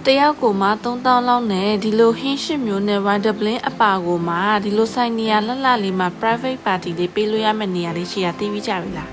တရားကိုမှ3000လောက်နဲ့ဒီလိုဟင်းရှစ်မျိုးနဲ့ wine doubling အပါကိုမှဒီလိုဆိုင်နေရလှလှလေးမှာ private party လေးပေးလို့ရမယ့်နေရာလေးရှိတာသိပြီးကြပြီလား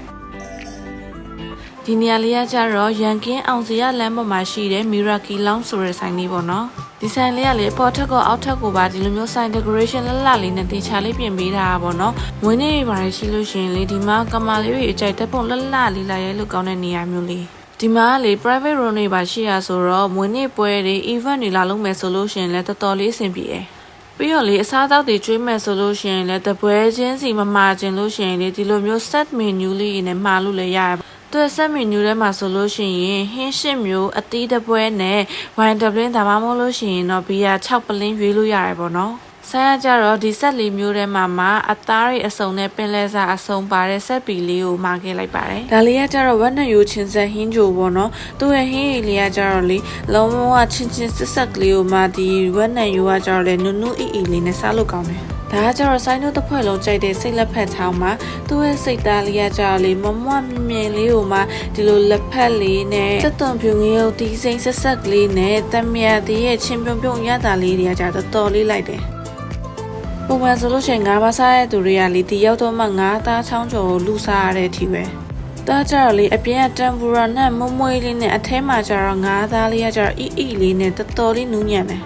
ဒီနေရာလေးကကြတော့ရန်ကင်းအောင်စရလမ်းပေါ်မှာရှိတဲ့ Miracle Lounge ဆိုတဲ့ဆိုင်လေးပေါ့နော်ဒီဆိုင်လေးကလေပေါ်ထက်ကောအောက်ထက်ကိုပါဒီလိုမျိုးဆိုင် decoration လှလှလေးနဲ့တင်ချလေးပြင်ပေးထားတာပေါ့နော်မွေးနေ့တွေပါရှိလို့ရှိရင်လေဒီမှာကမာလေးတွေအကြိုက်တက်ပုံလှလှလေးလာရဲလို့ကောင်းတဲ့နေရာမျိုးလေးဒီမှာလေ private room တွေပါရှိရဆိုတော့မွေးနေ့ပွဲတွေ event တွေလာလုပ်မယ်ဆိုလို့ရှိရင်လည်းတော်တော်လေးအဆင်ပြေတယ်ပြီးတော့လေအစားအသောက်တွေကျွေးမယ်ဆိုလို့ရှိရင်လည်းတပွဲချင်းစီမမှာခြင်းလို့ရှိရင်လေဒီလိုမျိုး set menu လေးနဲ့မှာလို့လည်းရတယ်သူဆက်မီနူထဲမှာဆိုလို့ရှိရင်ဟင်းရှစ်မျိုးအသီးတပွဲနဲ့ဝိုင်ဒပလင်းဒါမှမဟုတ်လို့ရှိရင်တော့ဘီယာ6ပလင်းရွေးလို့ရတယ်ပေါ့နော်ဆိုင်ရကြတော့ဒီဆက်လေးမျိုးထဲမှာအသားတွေအစုံနဲ့ပင်လဲစားအစုံပါတဲ့ဆက်ပီလေးကိုမှာခဲ့လိုက်ပါတယ်ဒါလေးကကြတော့ဝက်နယူချင်းဆက်ဟင်းဂျိုပေါ့နော်သူ့ရဲ့ဟင်းရည်လေးကကြတော့လေလုံးဝချင်းချင်းဆက်ဆက်ကလေးကိုမှဒီဝက်နယူကကြတော့လေနုနုအီအီလေးနဲ့စားလို့ကောင်းတယ်ဒါကကြတော့ဆိုင်တို့တစ်ဖွဲ့လုံးကြိုက်တဲ့စိတ်လက်ဖက်ချောင်းမှာသူ့ရဲ့စိတ်သားလေးကကြတော့လေမမွမြင်လေးကိုမှဒီလိုလက်ဖက်လေးနဲ့စက်သွန်ဖြူငရုတ်တီးစိမ့်ဆက်ဆက်ကလေးနဲ့တမယာသေးရဲ့ချင်းပြုံပြုံရတာလေးတွေကကြတော့တော်လေးလိုက်တယ်ပုံမှန်ဆိုလို့ရှိရင်ငါးပါးစားတဲ့သူတွေကလေဒီရောက်တော့မှငါးသားချောင်းကျော်ကိုလူစားရတဲ့အထိပဲဒါကြတော့လေအပြင်ကတမ်ပူရာနဲ့မွမွေးလေးနဲ့အထဲမှာကြတော့ငါးသားလေးကကြတော့အီလေးနဲ့တော်တော်လေးနူးညံ့တယ်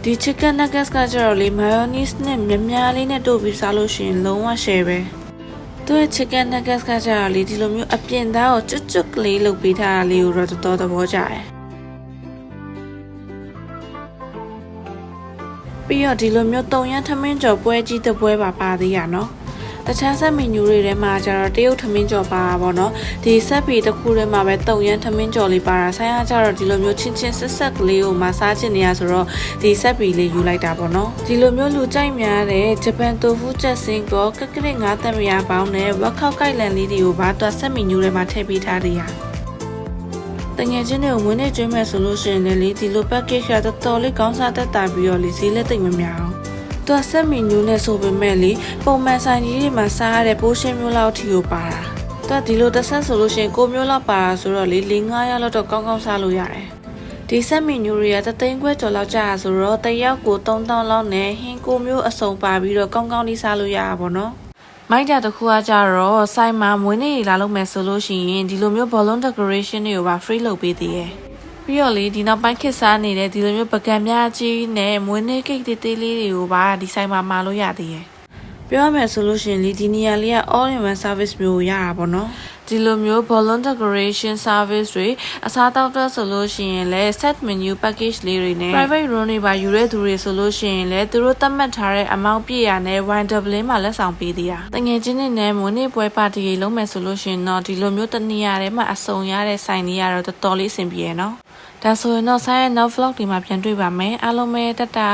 ဒီ chicken nuggets ကကြတော့လေ mayonnaise နဲ့များလေးနဲ့တို့ပြီးစားလို့ရှိရင်လုံးဝ share ပဲသူ့ chicken nuggets ကကြတော့လေဒီလိုမျိုးအပြင်သားကိုကျွတ်ကျွတ်ကလေးလုပ်ပေးထားတာလေးကိုတော့တော်တော်သဘောကျတယ်ပြီးတော့ဒီလိုမျိုးတုံရန်ထမင်းကြော်ပွဲကြီးတစ်ပွဲပါသေးရနော်တခြားဆက်မီနူတွေထဲမှာကျတော့တရုတ်ထမင်းကြော်ပါပါနော်ဒီဆက်ပီတစ်ခုထဲမှာပဲတုံရန်ထမင်းကြော်လေးပါတာဆိုင်ရကျတော့ဒီလိုမျိုးချင်းချင်းဆက်ဆက်ကလေးကိုမစားချင်နေရဆိုတော့ဒီဆက်ပီလေးယူလိုက်တာပေါ့နော်ဒီလိုမျိုးလူကြိုက်များတဲ့ဂျပန်တိုဖူချက်စင်းကောကက်ကရစ်ငါးတမယာပေါင်းနဲ့ဝက်ခောက်ကိုက်လန်လေးတွေကိုပါတော့ဆက်မီနူထဲမှာထည့်ပေးထားတယ်ရတငယ်ချင်းတွေကိုမွေးနေ့ကျွေးမယ်ဆိုလို့ရှိရင်လေဒီလို package ကတော်တော်လေးကောင်းစားတတ်တာပြီးတော့လေဈေးလည်းတိတ်မများအောင်သူကဆက်မီနူးနဲ့ဆိုပေမဲ့လေပုံမှန်ဆိုင်ကြီးတွေမှာစားရတဲ့ပိုးရှင်းမျိုးလောက်ထီကိုပါတာသူကဒီလိုတစ်ဆက်ဆိုလို့ရှိရင်9မျိုးလောက်ပါတာဆိုတော့လေ4-5ရက်လောက်တော့ကောင်းကောင်းစားလို့ရတယ်ဒီဆက်မီနူးတွေက3သိန်းခွဲကျော်လောက်ကြာဆိုတော့တစ်ယောက်ကို3000လောက်နဲ့ဟင်း9မျိုးအစုံပါပြီးတော့ကောင်းကောင်းလေးစားလို့ရတာပေါ့နော်မိုက်တာတစ်ခုကကြတော့ဆိုင်မှာမွေးနေ့လာလုပ်မယ်ဆိုလို့ရှိရင်ဒီလိုမျိုး balloon decoration တွေကိုပါ free လုပ်ပေးသေးတယ်ပြီးတော့လေဒီနောက်ပိုင်းခစ်စားနေတဲ့ဒီလိုမျိုးပကံများကြီးနဲ့မွေးနေ့ကိတ်သေးသေးလေးတွေကိုပါဒီဆိုင်မှာမှာလို့ရသေးတယ်ပြောရမယ်ဆိုလို့ရှိရင်ဒီနေရာလေးက all in one service မျိုးရတာပေါ့နော်ဒီလိုမျိုး balloon decoration service တွေအစားတောက်တော့ဆိုလို့ရှိရင်လည်း set menu package လေးတွေနဲ့ private room တွေပါယူတဲ့သူတွေဆိုလို့ရှိရင်လည်းသူတို့သတ်မှတ်ထားတဲ့ amount ပြည့်ရနဲ့ wine doubling မှာလက်ဆောင်ပေးသေးတာတငယ်ချင်းတွေနဲ့မွေးနေ့ပွဲပါတီတွေလုပ်မယ်ဆိုလို့ရှိရင်တော့ဒီလိုမျိုးတနေရာထဲမှာအစုံရတဲ့ဆိုင်တွေကတော့တော်တော်လေးအဆင်ပြေရနော်ဒါဆိုရင်တော့ဆိုင်ရဲ့ နောက် vlog ဒီမှာပြန်တွေ့ပါမယ်အားလုံးပဲတတာ